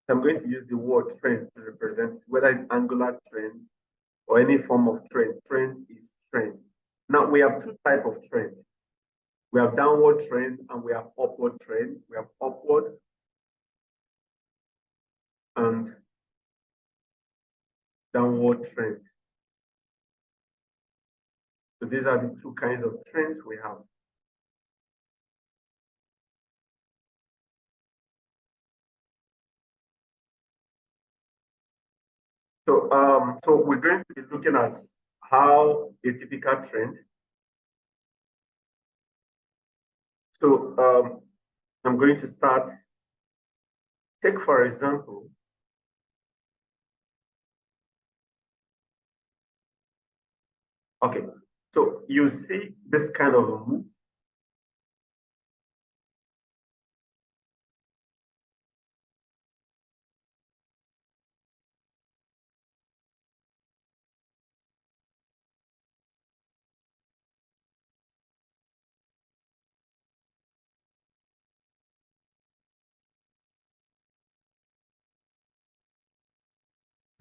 I'm going to use the word trend to represent whether it's angular trend or any form of trend. Trend is trend. Now we have two types of trend. We have downward trend and we have upward trend. We have upward and downward trend. So these are the two kinds of trends we have. So we're going to be looking at how a typical trend. So I'm going to start. Take for example, okay, so you see this kind of a move.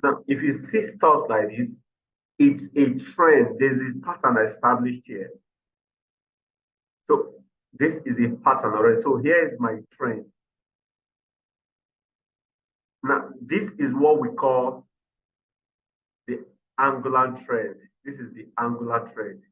Now, if you see stuff like this, it's a trend. There's a pattern established here. So this is a pattern already. So here is my trend. Now, this is what we call the angular trend. This is the angular trend.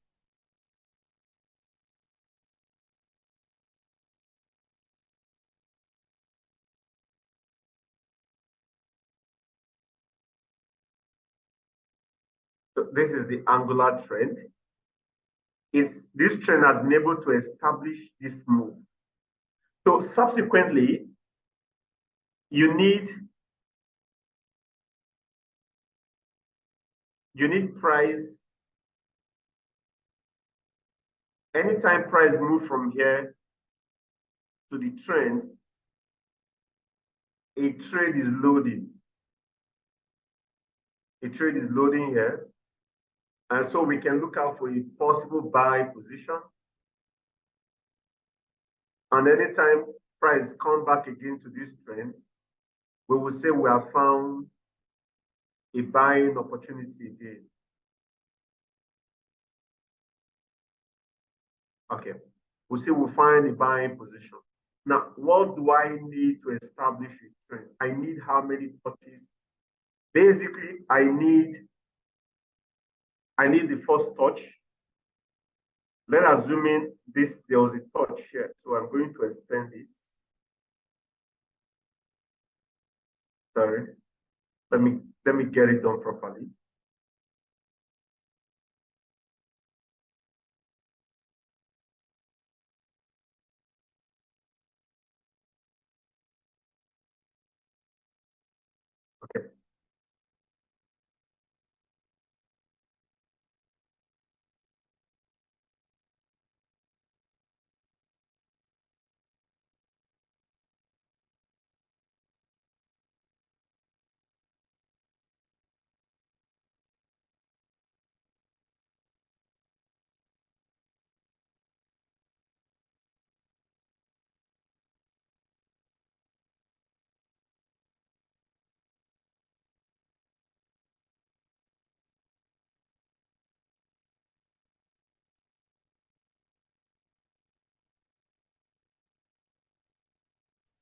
So this is the angular trend. This trend has been able to establish this move. So subsequently, you need price. Anytime price move from here to the trend, a trade is loading. A trade is loading here. And so we can look out for a possible buy position. And anytime price come back again to this trend, we will say we have found a buying opportunity again. Okay, we'll say we'll find a buying position. Now, what do I need to establish a trend? I need how many touches? Basically, I need the first touch. Let's assuming there was a touch here. So I'm going to extend this. Sorry. Let me get it done properly. Okay.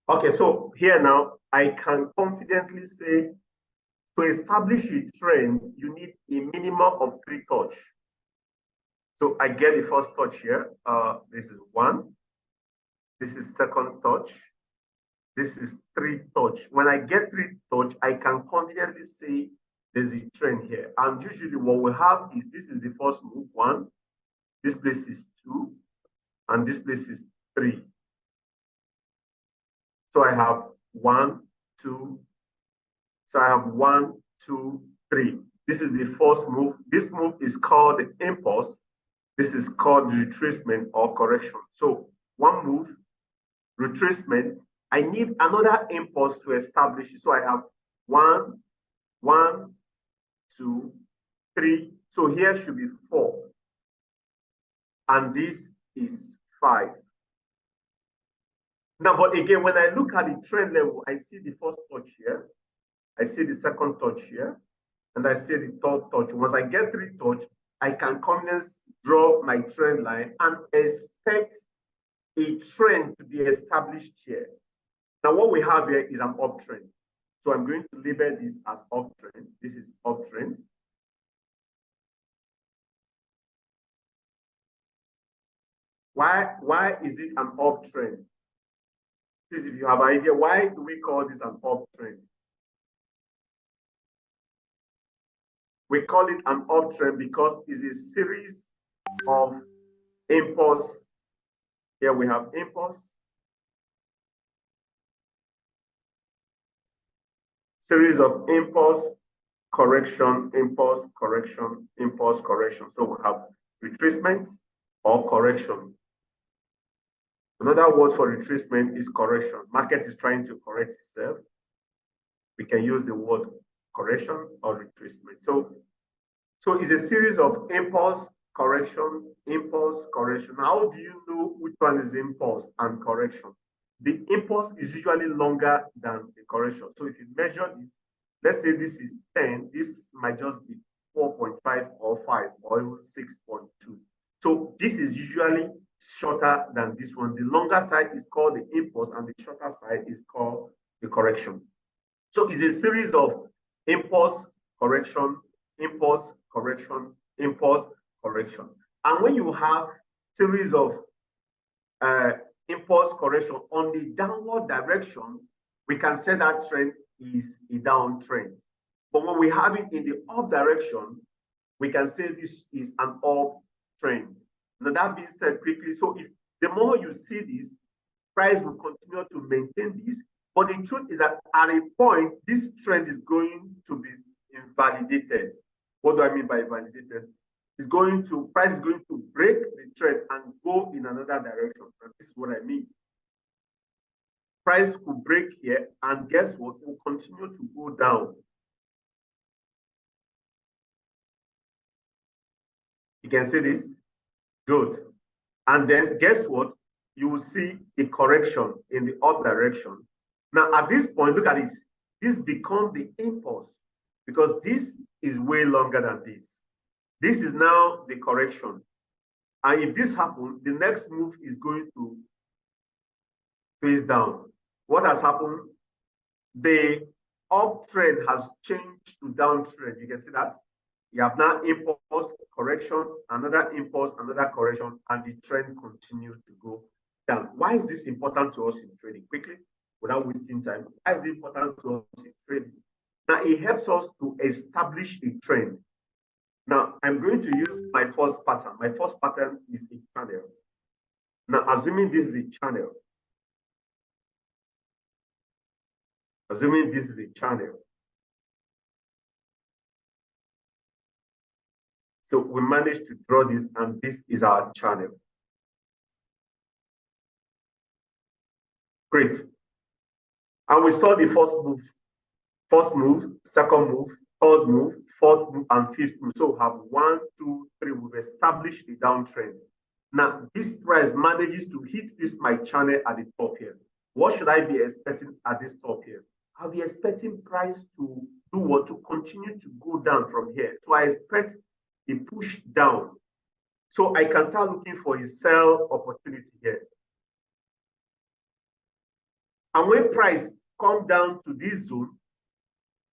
Okay, so here now, I can confidently say to establish a trend, you need a minimum of 3 touch. So I get the first touch here. This is 1. This is second touch. This is 3 touch. When I get 3 touch, I can confidently say there's a trend here. And usually what we have is this is the first move, 1. This place is 2. And this place is 3. So I have 1, 2. So I have 1, 2, 3. This is the first move. This move is called the impulse. This is called retracement or correction. So one move, retracement. I need another impulse to establish it. So I have 1, 1, 2, 3. So here should be 4. And this is 5. Now, but again, when I look at the trend level, I see the first touch here, I see the second touch here, and I see the third touch. Once I get three touch, I can confidently draw my trend line and expect a trend to be established here. Now, what we have here is an uptrend. So I'm going to label this as uptrend. This is uptrend. Why is it an uptrend? Please, if you have an idea, why do we call this an uptrend? We call it an uptrend because it's a series of impulse. Here we have impulse, series of impulse, correction, impulse, correction, impulse, correction. So we have retracement or correction. Another word for retracement is correction. Market is trying to correct itself. We can use the word correction or retracement. So it's a series of impulse, correction, impulse, correction. How do you know which one is impulse and correction? The impulse is usually longer than the correction. So if you measure this, let's say this is 10, this might just be 4.5 or 5 or even 6.2. So this is usually shorter than this one. The longer side is called the impulse and the shorter side is called the correction. So it's a series of impulse, correction, impulse, correction, impulse, correction. And when you have series of impulse correction on the downward direction, we can say that trend is a downtrend. But when we have it in the up direction, we can say this is an uptrend. Now that being said quickly, so if the more you see this, price will continue to maintain this. But the truth is that at a point, this trend is going to be invalidated. What do I mean by validated? Price is going to break the trend and go in another direction. And this is what I mean. Price could break here, and guess what? It will continue to go down. You can see this? Good. And then guess what? You will see a correction in the up direction. Now, at this point, look at it. This becomes the impulse because this is way longer than this. This is now the correction. And if this happens, the next move is going to face down. What has happened? The uptrend has changed to downtrend. You can see that. You have now impulse, correction, another impulse, another correction, and the trend continues to go down. Why is this important to us in trading? Quickly, without wasting time. Why is it important to us in trading? Now, it helps us to establish a trend. Now, I'm going to use my first pattern. My first pattern is a channel. Now, assuming this is a channel. Assuming this is a channel. So we managed to draw this, and this is our channel. Great. And we saw the first move, second move, third move, fourth move, and fifth move. So we have 1, 2, 3. We've established the downtrend. Now, this price manages to hit this my channel at the top here. What should I be expecting at this top here? I'll be expecting price to do what? To continue to go down from here. So I expect a push down. So I can start looking for a sell opportunity here. And when price come down to this zone,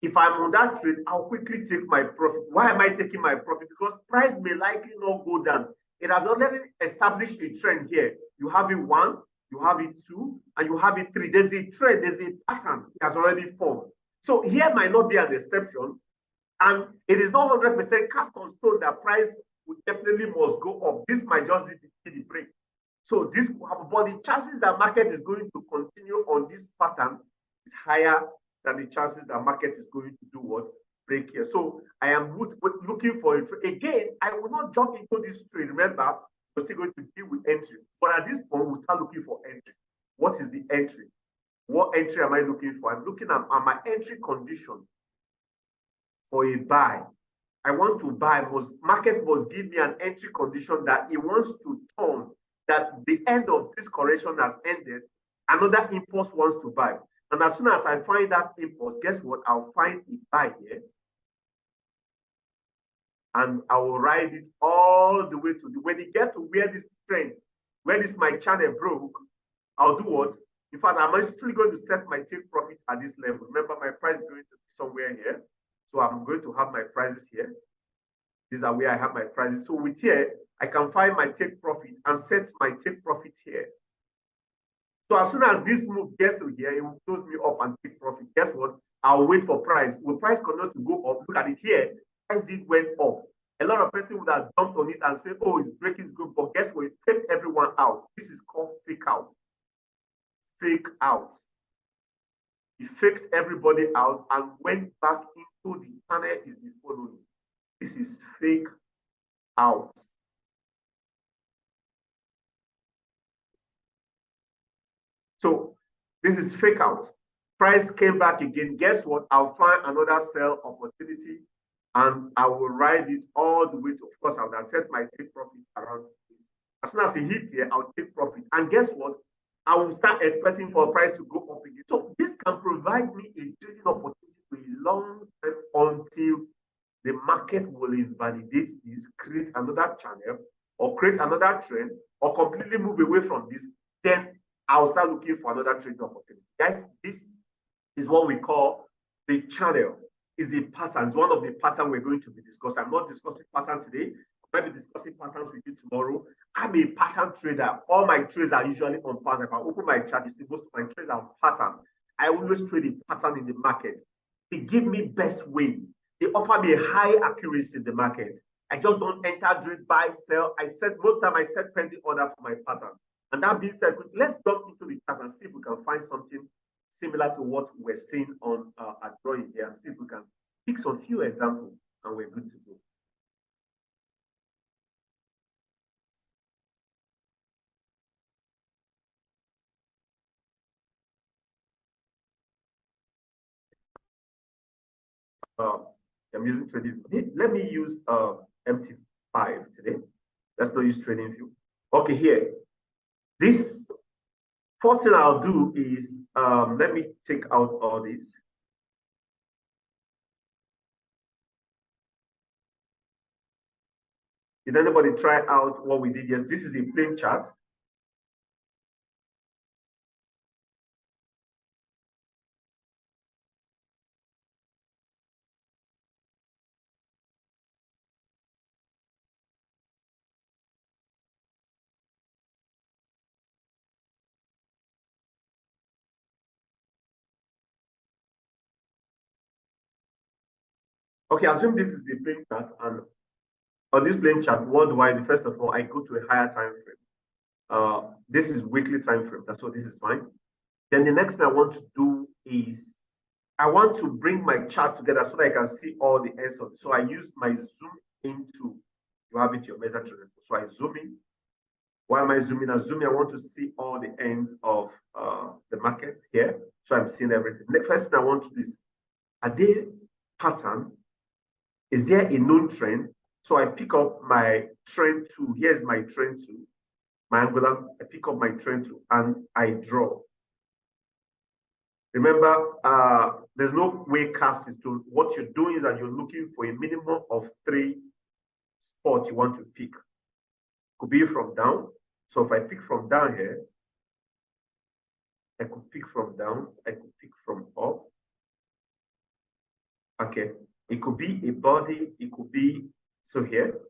if I'm on that trade, I'll quickly take my profit. Why am I taking my profit? Because price may likely not go down. It has already established a trend here. You have it 1, you have it 2, and you have it 3. There's a trend, there's a pattern it has already formed. So here might not be an exception, and it is not 100% cast on stone that price would definitely must go up. This might just be the break. So this will happen, but the chances that market is going to continue on this pattern is higher than the chances that market is going to do what? Break here. So I am looking for a trade. Again, I will not jump into this trade. Remember, we're still going to deal with entry. But at this point, we'll start looking for entry. What is the entry? What entry am I looking for? I'm looking at my entry condition for a buy. I want to buy. Market must give me an entry condition that it wants to turn, that the end of this correction has ended, Another impulse wants to buy. And as soon as I find that impulse, guess what? I'll find a buy here. And I will ride it all the way to the, when it gets to where this trend, where this my channel broke, I'll do what? In fact, I'm actually going to set my take profit at this level. Remember, my price is going to be somewhere here. So I'm going to have my prices here. These are where I have my prices. So with here, I can find my take profit and set my take profit here. So as soon as this move gets to here, it will close me up and take profit. Guess what? I'll wait for price. Will price continue to go up? Look at it here. Price did went up. A lot of people would have jumped on it and said, oh, it's breaking, it's good. But guess what? It faked everyone out. This is called fake out. Fake out. It faked everybody out and went back into the channel is the following. This is fake out. So this is fake out. Price came back again. Guess what? I'll find another sell opportunity and I will ride it all the way to, of course, I would have set my take profit around this. As soon as it hits here, I'll take profit. And guess what? I will start expecting for a price to go up again. So this can provide me a trading opportunity for a long time until the market will invalidate this, create another channel, or create another trend, or completely move away from this. Then I'll start looking for another trading opportunity. Guys, this is what we call the channel. Is a pattern. It's one of the patterns we're going to be discussing. I'm not discussing pattern today. I might be discussing patterns with you tomorrow. I'm a pattern trader. All my trades are usually on pattern. If I open my chart, you see most of my trades are on pattern. I always trade a pattern in the market. They give me best win. They offer me a high accuracy in the market. I just don't enter, trade, buy, sell. I set most time I set pending order for my pattern. And that being said, let's jump into the chart and see if we can find something similar to what we're seeing on our drawing here, and see if we can pick some few examples and we're good to go. I'm using trading. Let me use MT5 today. Let's not use trading view. Okay, here. This first thing I'll do is let me take out all this. Did anybody try out what we did? Yes, this is a plain chart. Okay, assume this is a plain chart, and on this plain chart, what do I do? First of all, I go to a higher time frame. This is weekly time frame. That's what this is fine. Then the next thing I want to do is I want to bring my chart together so that I can see all the ends of it. So I use my zoom into, you have it your measure to. So I zoom in. Why am I zooming? I zoom in, I want to see all the ends of the market here. So I'm seeing everything. The first thing I want to do is, are there pattern? Is there a known trend? So I pick up my trend tool. Here's my trend tool, my angular. I pick up my trend tool and I draw. Remember, there's no way cast is to. What you're doing is that you're looking for a minimum of 3 spots you want to pick. Could be from down. So if I pick from down here, I could pick from down. I could pick from up. Okay. It could be a body. It could be, so here.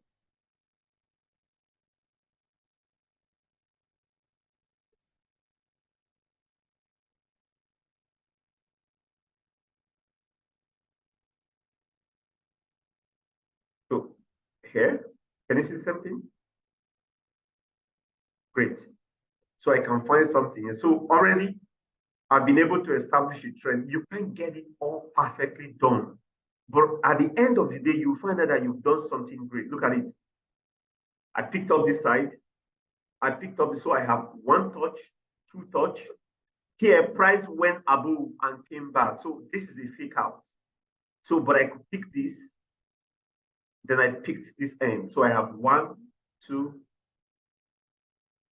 So here, can you see something? Great. So I can find something. So already I've been able to establish a trend. You can't get it all perfectly done. But at the end of the day, you find out that you've done something great. Look at it. I picked up this side. I picked up this, so I have 1 touch, 2 touch. Here, price went above and came back. So this is a fake out. So, but I could pick this. Then I picked this end. So I have 1, 2,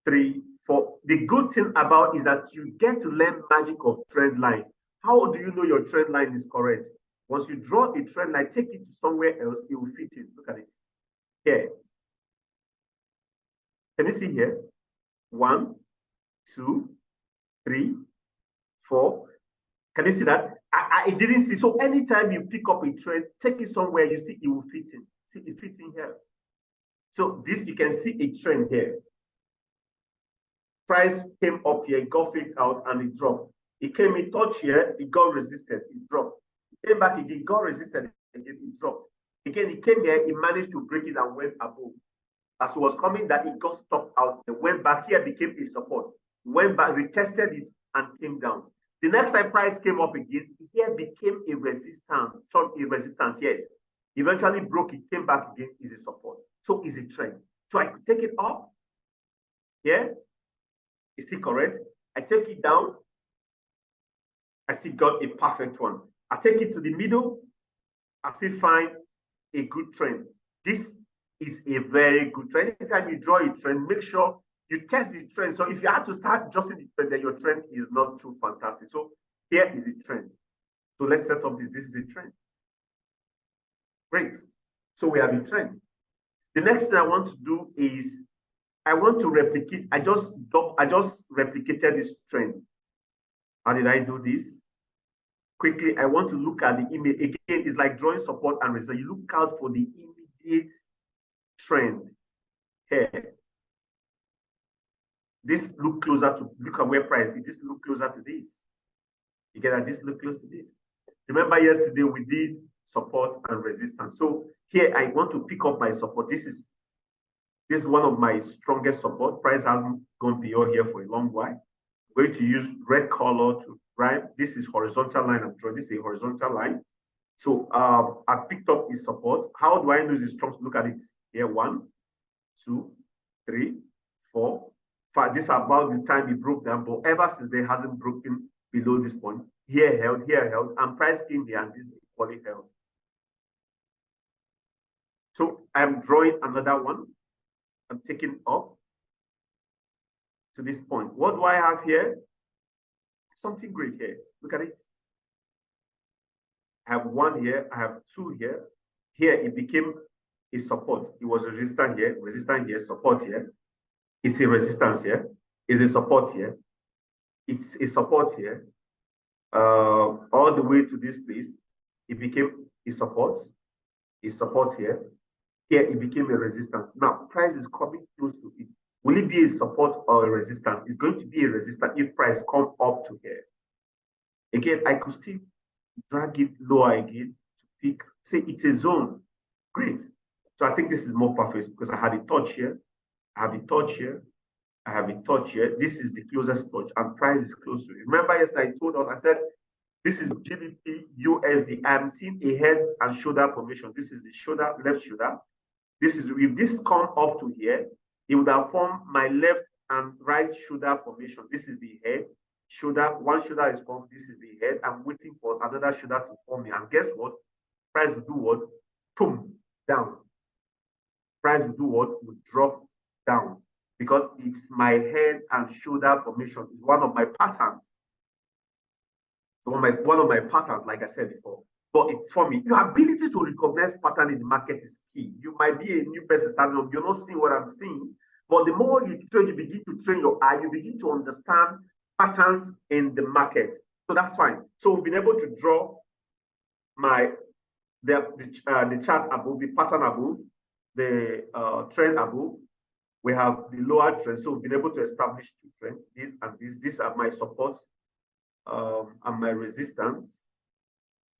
3, For the good thing about is that you get to learn magic of trend line. How do you know your trend line is correct? Once you draw a trend line, take it to somewhere else, it will fit in. Look at it. Here. Can you see here? 1, 2, 3, 4. Can you see that? I didn't see. So anytime you pick up a trend, take it somewhere, you see it will fit in. See, it fits in here. So this, you can see a trend here. Price came up here, it got faked out, and it dropped. It came in touch here, it got resisted, it dropped. It came back again, got resisted again, it dropped. Again, it came here, it managed to break it and went above. As it was coming, that it got stopped out. It went back here, became a support. Went back, retested it, and came down. The next time price came up again, here became a resistance. So a resistance, yes. Eventually broke, it came back again, is a support. So is a trend. So I could take it up. Here, is still correct. I take it down. I still got a perfect one. I take it to the middle. I still find a good trend. This is a very good trend. Anytime you draw a trend, make sure you test the trend. So if you have to start adjusting the trend, then your trend is not too fantastic. So here is a trend. So let's set up this. This is a trend. Great. So we have a trend. The next thing I want to do is I want to replicate. I just replicated this trend. How did I do this? Quickly, I want to look at the image. Again, it's like drawing support and resistance. You look out for the immediate trend here. This look closer to, look at where price, it just look closer to this. You get that this look close to this. Remember yesterday we did support and resistance. So here I want to pick up my support. This is one of my strongest support. Price hasn't gone beyond here for a long while. I'm going to use red color to write. This is horizontal line I'm drawing. This is a horizontal line. So I picked up its support. How do I know it's strong? Look at it here. 1, 2, 3, 4, 5. This is about the time it broke down, but ever since then hasn't broken below this point. Here held, and price came here, and this equally held. So I'm drawing another one. I'm taking up to this point. What do I have here? Something great here. Look at it. I have 1 here. I have 2 here. Here it became a support. It was a resistance here, support here. It's a resistance here. It's a support here. It's a support here. All the way to this place, it became a support here. Here it became a resistance. Now price is coming close to it. Will it be a support or a resistance? It's going to be a resistance if price come up to here. Again, I could still drag it lower again to pick. Say it's a zone. Great. So I think this is more perfect because I had a touch here. I have a touch here. I have a touch here. This is the closest touch, and price is close to it. Remember, yesterday I told us, I said, this is GBP USD. I'm seeing a head and shoulder formation. This is the shoulder, left shoulder. This is, if this come up to here, it would have formed my left and right shoulder formation. This is the head, shoulder. One shoulder is formed. This is the head. I'm waiting for another shoulder to form me. And guess what? Price will do what? Boom, down. Price will do what? Will drop down because it's my head and shoulder formation. It's one of my patterns. One of my patterns, like I said before. But it's for me. Your ability to recognize pattern in the market is key. You might be a new person starting up. You're not seeing what I'm seeing. But the more you train, you begin to train your eye. You begin to understand patterns in the market. So that's fine. So we've been able to draw the chart above, the pattern above, the trend above. We have the lower trend. So we've been able to establish 2 trends. These and these. These are my supports and my resistance.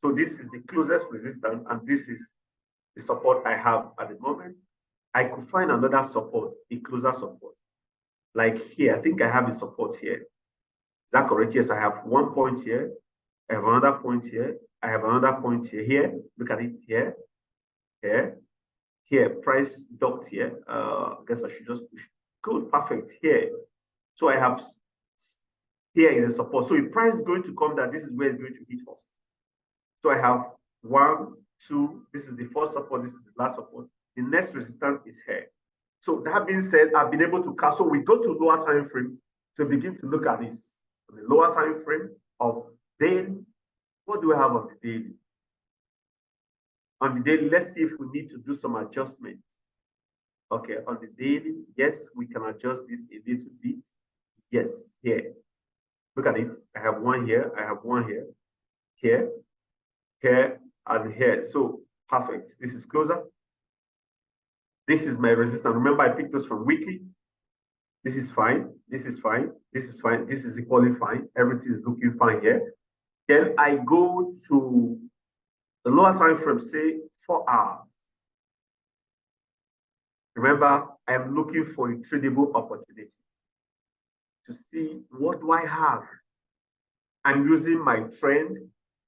So this is the closest resistance, and this is the support I have at the moment. I could find another support, a closer support. Like here, I think I have a support here. Is that correct? Yes, I have 1 point here. I have another point here. I have another point here. Here, look at it here. Here, price docked here. I guess I should just push. Good, perfect. Here. So I have, here is a support. So if price is going to come down, this is where it's going to hit first. So I have 1, 2, this is the first support, this is the last support. The next resistance is here. So that being said, I've been able to cast. So we go to lower time frame to begin to look at this. On the lower time frame of daily, what do we have on the daily? On the daily, let's see if we need to do some adjustments. Okay, on the daily, yes, we can adjust this a little bit. Yes, here. Look at it. I have one here. I have one here, here, here, and here. So perfect. This is closer. This is my resistance. Remember, I picked this from weekly. This is fine. This is fine. This is fine. This is equally fine. Everything is looking fine here. Then I go to the lower time frame, say 4 hours. Remember, I am looking for a tradable opportunity to see what do I have. I'm using my trend.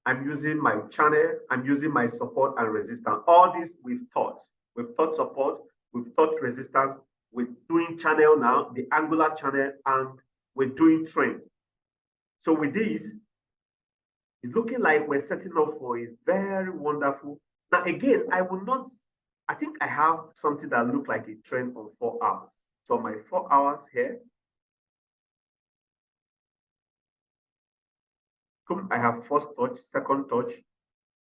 I'm using my channel. I'm using my support and resistance. All this we've taught. We've taught support. We've taught resistance. We're doing channel now, the angular channel, and we're doing trend. So with this, it's looking like we're setting up for a very wonderful. Now, again, I think I have something that looks like a trend on 4 hours. So my 4 hours here, I have first touch, second touch.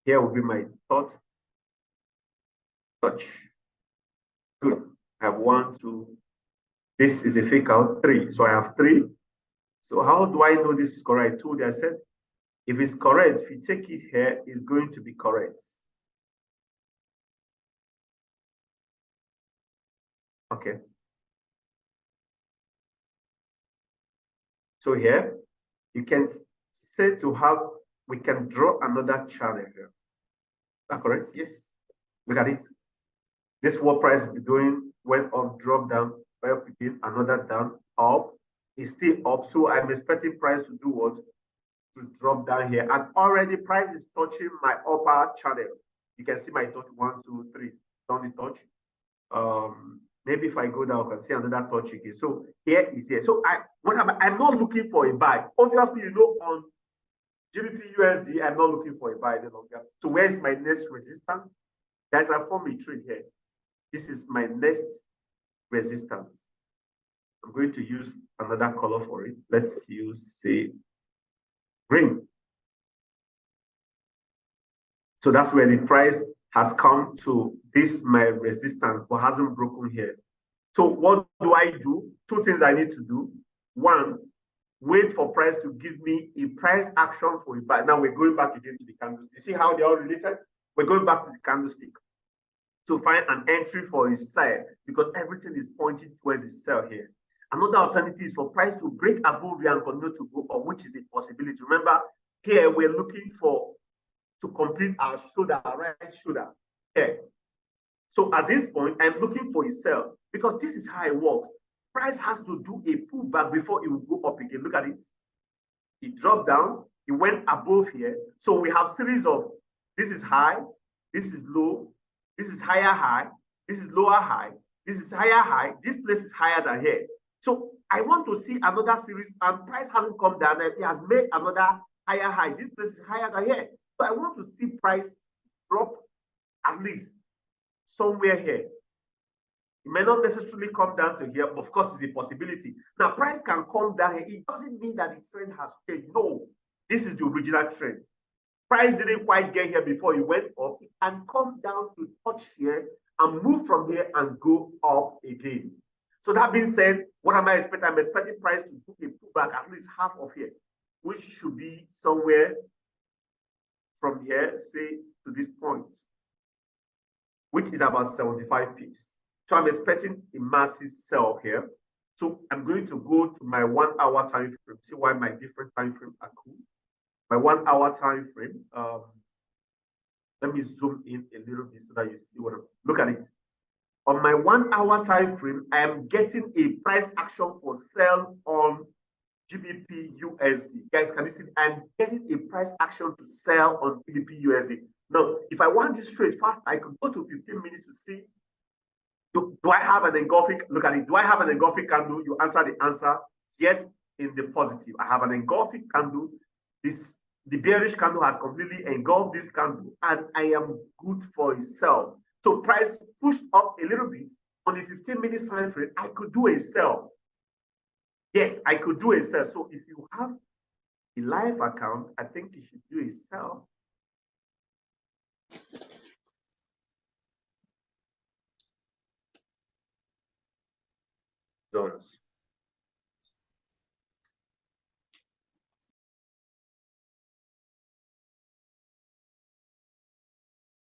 Here will be my third touch. Good. I have 1, 2. This is a fake out, 3. So I have 3. So how do I know this is correct? I told you, I said, if it's correct, if you take it here, it's going to be correct. Okay. So here, you can say to have, we can draw another channel here. Is that correct? Yes. Look at it. This what price is doing, went up, drop down, up again, another down, up. It's still up. So I'm expecting price to do what? To drop down here. And already price is touching my upper channel. You can see my touch 1, 2, 3. Down the touch. Maybe if I go down, I can see another touch again. So here is here. So I'm not looking for a buy. Obviously, you know, on GBP USD, I'm not looking for a buy any longer. So where is my next resistance? Guys, I form a trade here. This is my next resistance. I'm going to use another color for it. Let's use, say, green. So that's where the price has come to this, my resistance, but hasn't broken here. So what do I do? 2 things I need to do. 1, wait for price to give me a price action for a buy. Now we're going back again to the candlestick. You see how they're all related? We're going back to the candlestick to find an entry for a sell, because everything is pointing towards a sell here. Another alternative is for price to break above here and continue to go up, which is a possibility. Remember, here we're looking for to complete our shoulder, right shoulder here. So at this point, I'm looking for a sell, because this is how it works. Price has to do a pullback before it will go up again. Look at it. It dropped down. It went above here. So we have series of, this is high, this is low, this is higher high, this is lower high, this is higher high, this place is higher than here. So I want to see another series, and price hasn't come down. It has made another higher high. This place is higher than here. So I want to see price drop at least somewhere here. It may not necessarily come down to here, but of course, it's a possibility. Now, price can come down here. It doesn't mean that the trend has changed. No, this is the original trend. Price didn't quite get here before it went up. It can come down to touch here and move from here and go up again. So that being said, what am I expecting? I'm expecting price to do a pullback at least half of here, which should be somewhere from here, say, to this point, which is about 75 pips. So I'm expecting a massive sell here. So I'm going to go to my 1 hour time frame. See why my different time frame are cool. My 1 hour time frame. Let me zoom in a little bit so that you see what I'm. Look at it. On my 1 hour time frame, I am getting a price action for sell on GBP USD. Guys, can you see? I'm getting a price action to sell on GBP USD. Now, if I want this trade fast, I could go to 15 minutes to see. Do I have an engulfing? Look at it. Do I have an engulfing candle? You answer the answer yes in the positive. I have an engulfing candle. The bearish candle has completely engulfed this candle, and I am good for a sell. So price pushed up a little bit on the 15-minute time frame, I could do a sell. Yes, I could do a sell. So if you have a live account, I think you should do a sell. Zones.